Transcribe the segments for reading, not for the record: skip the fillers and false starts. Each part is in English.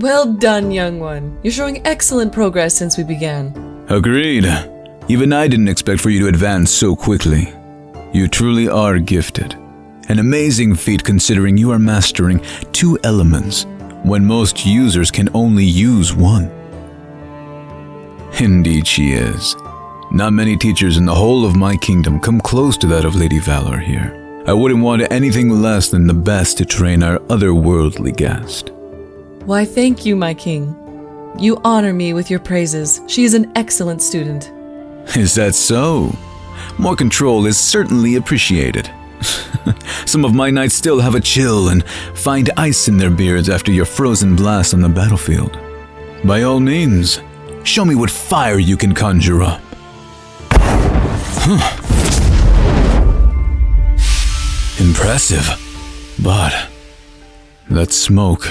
Well done, young one. You're showing excellent progress since we began. Agreed. Even I didn't expect for you to advance so quickly. You truly are gifted. An amazing feat considering you are mastering 2 elements when most users can only use 1. Indeed she is. Not many teachers in the whole of my kingdom come close to that of Lady Valor here. I wouldn't want anything less than the best to train our otherworldly guest. Why, thank you, my king. You honor me with your praises. She is an excellent student. Is that so? More control is certainly appreciated. Some of my knights still have a chill and find ice in their beards after your frozen blast on the battlefield. By all means, show me what fire you can conjure up. Impressive, but that smoke.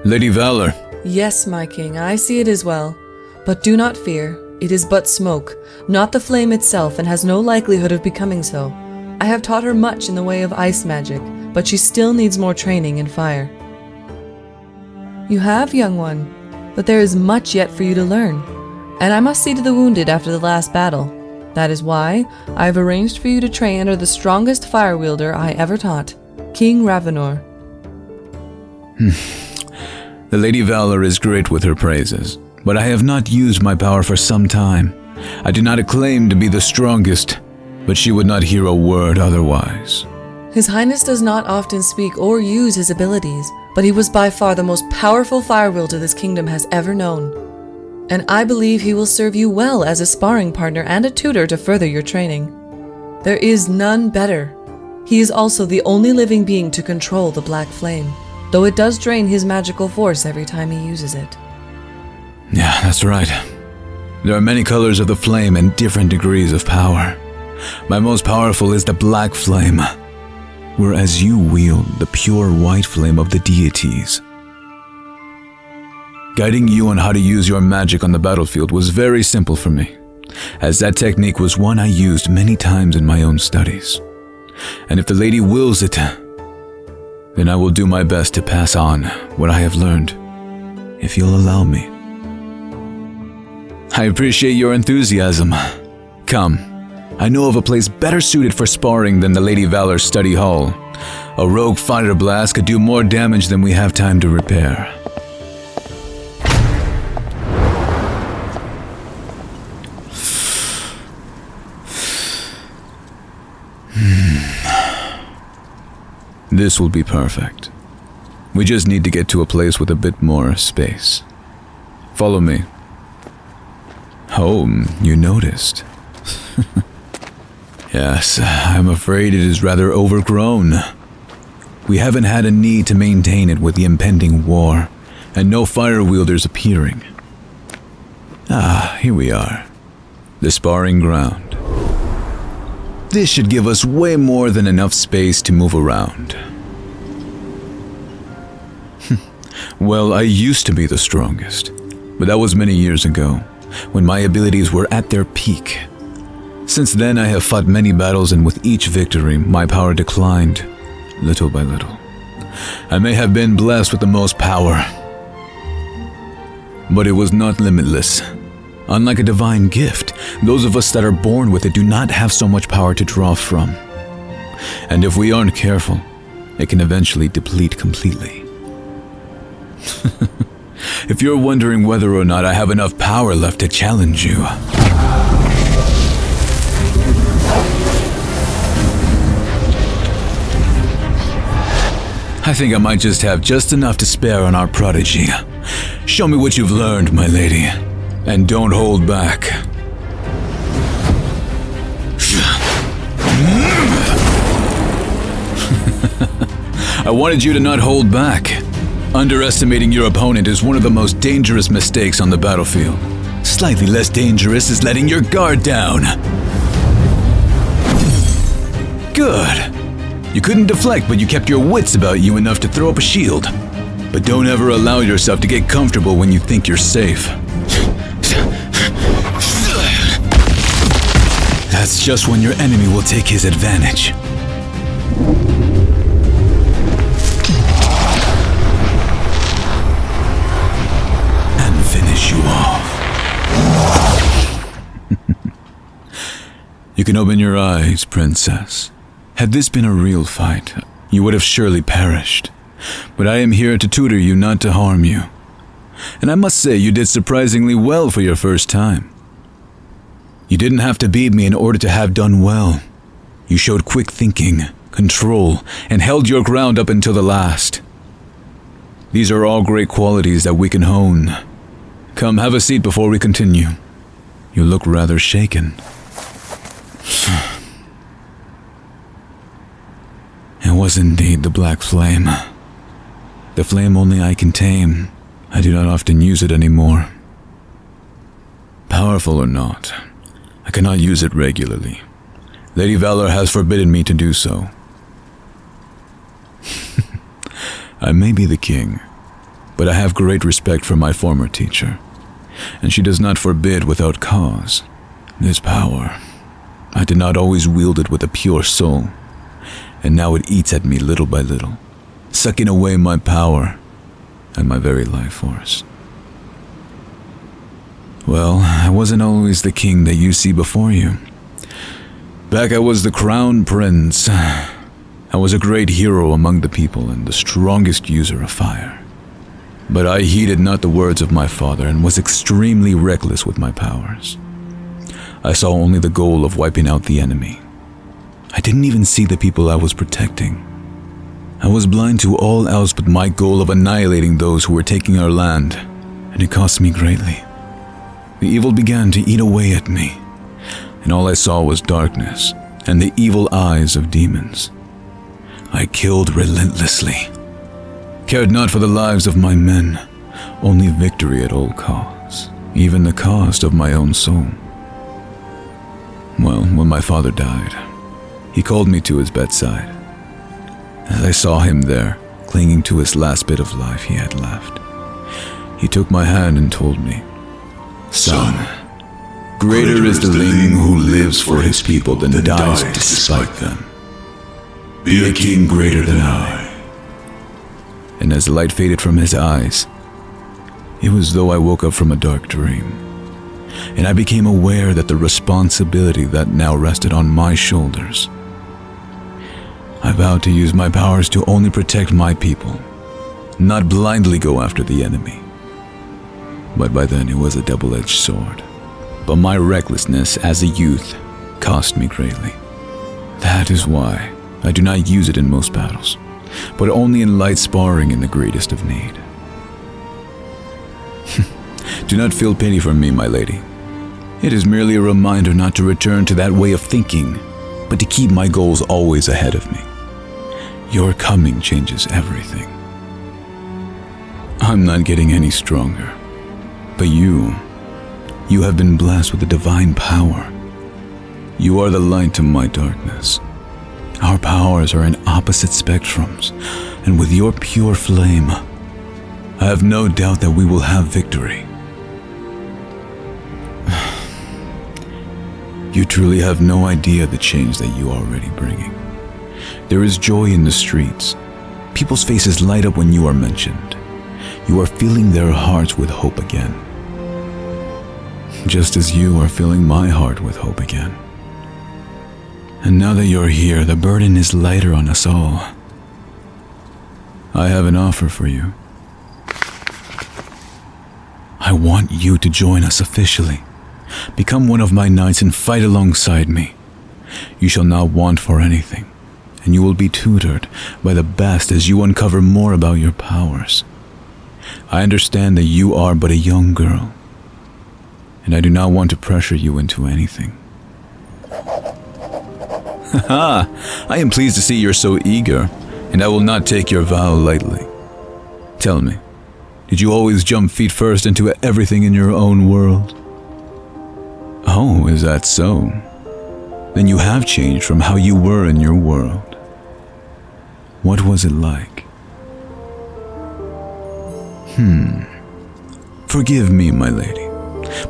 Lady Valor. Yes, my king, I see it as well. But do not fear. It is but smoke, not the flame itself, and has no likelihood of becoming so. I have taught her much in the way of ice magic, but she still needs more training in fire. You have, young one, but there is much yet for you to learn, and I must see to the wounded after the last battle. That is why I have arranged for you to train under the strongest fire wielder I ever taught, King Ravenor. The Lady Valor is great with her praises, but I have not used my power for some time. I do not claim to be the strongest, but she would not hear a word otherwise. His Highness does not often speak or use his abilities, but he was by far the most powerful fire wielder this kingdom has ever known. And I believe he will serve you well as a sparring partner and a tutor to further your training. There is none better. He is also the only living being to control the black flame, though it does drain his magical force every time he uses it. Yeah, that's right. There are many colors of the flame and different degrees of power. My most powerful is the black flame, whereas you wield the pure white flame of the deities. Guiding you on how to use your magic on the battlefield was very simple for me, as that technique was one I used many times in my own studies. And if the lady wills it, then I will do my best to pass on what I have learned, if you'll allow me. I appreciate your enthusiasm. Come, I know of a place better suited for sparring than the Lady Valor study hall. A rogue fire blast could do more damage than we have time to repair. This will be perfect. We just need to get to a place with a bit more space. Follow me. Oh, you noticed. Yes, I'm afraid it is rather overgrown. We haven't had a need to maintain it with the impending war, and no fire wielders appearing. Ah, here we are. The sparring ground. This should give us way more than enough space to move around. Well, I used to be the strongest, but that was many years ago, when my abilities were at their peak. Since then, I have fought many battles, and with each victory, my power declined, little by little. I may have been blessed with the most power, but it was not limitless. Unlike a divine gift, those of us that are born with it do not have so much power to draw from. And if we aren't careful, it can eventually deplete completely. If you're wondering whether or not I have enough power left to challenge you, I think I might just have just enough to spare on our prodigy. Show me what you've learned, my lady, and don't hold back. I wanted you to not hold back. Underestimating your opponent is one of the most dangerous mistakes on the battlefield. Slightly less dangerous is letting your guard down. Good. You couldn't deflect, but you kept your wits about you enough to throw up a shield. But don't ever allow yourself to get comfortable when you think you're safe. That's just when your enemy will take his advantage. You can open your eyes, princess. Had this been a real fight, you would have surely perished. But I am here to tutor you, not to harm you. And I must say you did surprisingly well for your first time. You didn't have to beat me in order to have done well. You showed quick thinking, control, and held your ground up until the last. These are all great qualities that we can hone. Come, have a seat before we continue. You look rather shaken. It was indeed the black flame. The flame only I can tame. I do not often use it anymore. Powerful or not, I cannot use it regularly. Lady Valor has forbidden me to do so. I may be the king, but I have great respect for my former teacher, and she does not forbid without cause. This power, I did not always wield it with a pure soul, and now it eats at me little by little, sucking away my power and my very life force. Well, I wasn't always the king that you see before you. Back I was the crown prince. I was a great hero among the people and the strongest user of fire. But I heeded not the words of my father and was extremely reckless with my powers. I saw only the goal of wiping out the enemy. I didn't even see the people I was protecting. I was blind to all else but my goal of annihilating those who were taking our land, and it cost me greatly. The evil began to eat away at me, and all I saw was darkness and the evil eyes of demons. I killed relentlessly, cared not for the lives of my men, only victory at all costs, even the cost of my own soul. Well, when my father died, he called me to his bedside. As I saw him there, clinging to his last bit of life he had left, he took my hand and told me, "Son, greater is the king who lives for his people than dies despite them. Be a king greater than I." And as the light faded from his eyes, it was as though I woke up from a dark dream, and I became aware that the responsibility that now rested on my shoulders. I vowed to use my powers to only protect my people, not blindly go after the enemy. But by then it was a double-edged sword. But my recklessness as a youth cost me greatly. That is why I do not use it in most battles, but only in light sparring in the greatest of need. Do not feel pity for me, my lady. It is merely a reminder not to return to that way of thinking, but to keep my goals always ahead of me. Your coming changes everything. I'm not getting any stronger, but you have been blessed with a divine power. You are the light to my darkness. Our powers are in opposite spectrums, and with your pure flame, I have no doubt that we will have victory. You truly have no idea the change that you are already bringing. There is joy in the streets. People's faces light up when you are mentioned. You are filling their hearts with hope again. Just as you are filling my heart with hope again. And now that you're here, the burden is lighter on us all. I have an offer for you. I want you to join us officially. Become one of my knights and fight alongside me. You shall not want for anything, and you will be tutored by the best as you uncover more about your powers. I understand that you are but a young girl, and I do not want to pressure you into anything. Haha, I am pleased to see you're so eager, and I will not take your vow lightly. Tell me, did you always jump feet first into everything in your own world? Oh, is that so? Then you have changed from how you were in your world. What was it like? Forgive me, my lady,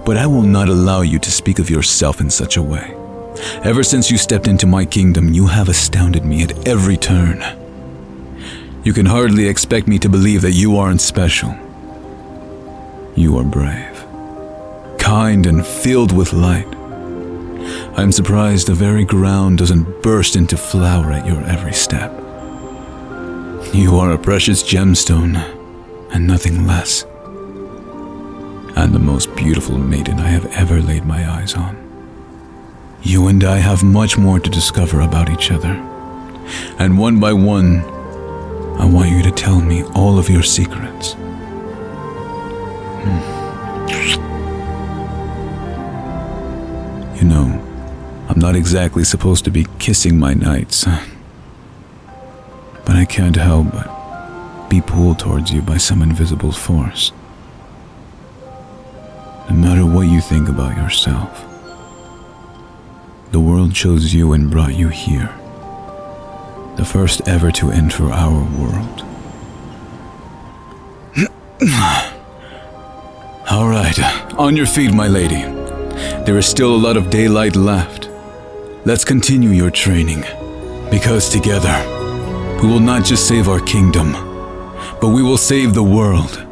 but I will not allow you to speak of yourself in such a way. Ever since you stepped into my kingdom, you have astounded me at every turn. You can hardly expect me to believe that you aren't special. You are brave, kind, and filled with light. I'm surprised the very ground doesn't burst into flower at your every step. You are a precious gemstone, and nothing less. And the most beautiful maiden I have ever laid my eyes on. You and I have much more to discover about each other. And one by one, I want you to tell me all of your secrets. You know, I'm not exactly supposed to be kissing my knights, but I can't help but be pulled towards you by some invisible force. No matter what you think about yourself, the world chose you and brought you here. The first ever to enter our world. All right, on your feet, my lady. There is still a lot of daylight left. Let's continue your training, because together, we will not just save our kingdom, but we will save the world.